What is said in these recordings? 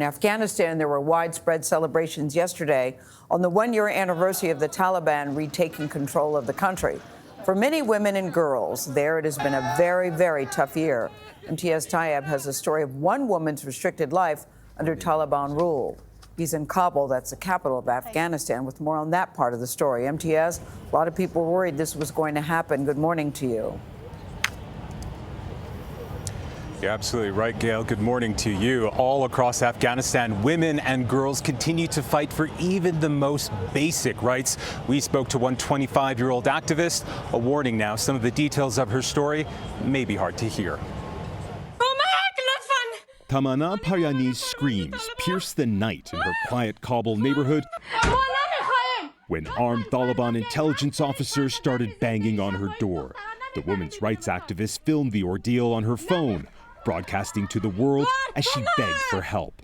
In Afghanistan, there were widespread celebrations yesterday on the one-year anniversary of the Taliban retaking control of the country. For many women and girls there, it has been a very, very tough year. Imtiaz Tyab has a story of one woman's restricted life under Taliban rule. He's in Kabul, that's the capital of Afghanistan, with more on that part of the story. Imtiaz, a lot of people were worried this was going to happen. Good morning to you. You're absolutely right, Gayle. Good morning to you. All across Afghanistan, women and girls continue to fight for even the most basic rights. We spoke to one 25-year-old activist. A warning now, some of the details of her story may be hard to hear. Tamana Paryani's screams pierced the night in her quiet Kabul neighborhood when armed Taliban intelligence officers started banging on her door. The women's rights activist filmed the ordeal on her phone, broadcasting to the world as she begged for help.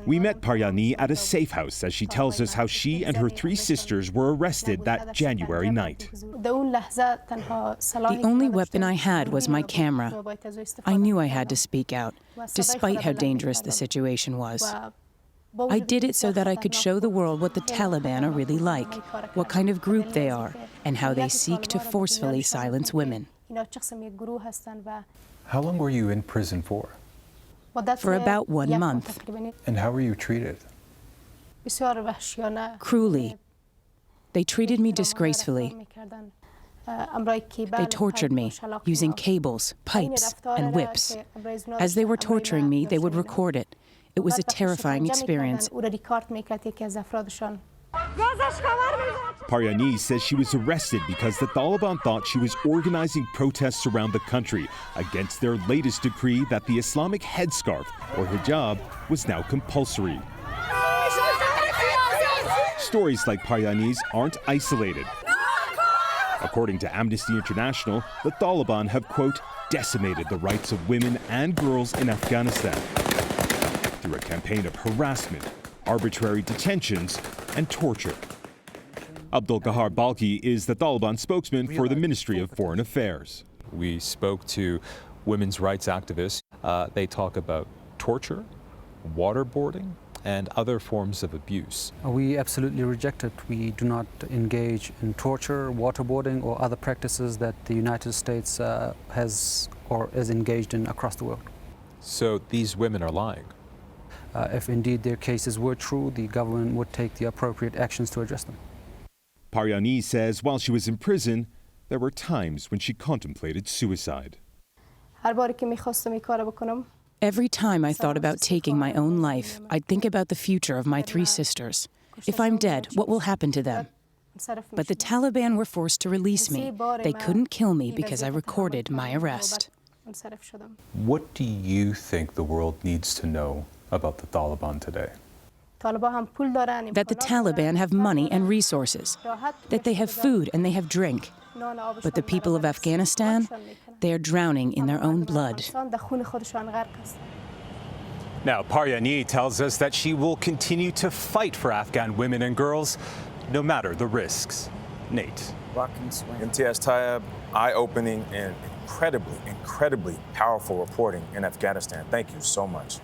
We met Paryani at a safe house as she tells us how she and her 3 sisters were arrested that January night. The only weapon I had was my camera. I knew I had to speak out, despite how dangerous the situation was. I did it so that I could show the world what the Taliban are really like, what kind of group they are, and how they seek to forcefully silence women. How long were you in prison for? For about 1 month. And how were you treated? Cruelly. They treated me disgracefully. They tortured me using cables, pipes, and whips. As they were torturing me, they would record it. It was a terrifying experience. Paryani says she was arrested because the Taliban thought she was organizing protests around the country against their latest decree that the Islamic headscarf, or hijab, was now compulsory. Stories like Paryani's aren't isolated. According to Amnesty International, the Taliban have, quote, decimated the rights of women and girls in Afghanistan through a campaign of harassment, arbitrary detentions, and torture. Abdul Gahar Balki is the Taliban spokesman for the Ministry of Foreign Affairs. We spoke to women's rights activists. They talk about torture, waterboarding, and other forms of abuse. We absolutely reject it. We do not engage in torture, waterboarding, or other practices that the United States has or is engaged in across the world. So these women are lying? If indeed their cases were true, the government would take the appropriate actions to address them. Paryani says while she was in prison, there were times when she contemplated suicide. Every time I thought about taking my own life, I'd think about the future of my 3 sisters. If I'm dead, what will happen to them? But the Taliban were forced to release me. They couldn't kill me because I recorded my arrest. What do you think the world needs to know about the Taliban today? That the Taliban have money and resources, that they have food and they have drink. But the people of Afghanistan, they are drowning in their own blood. Now, Paryani tells us that she will continue to fight for Afghan women and girls, no matter the risks. Nate. Imtiaz Tyab, eye-opening and incredibly powerful reporting in Afghanistan. Thank you so much.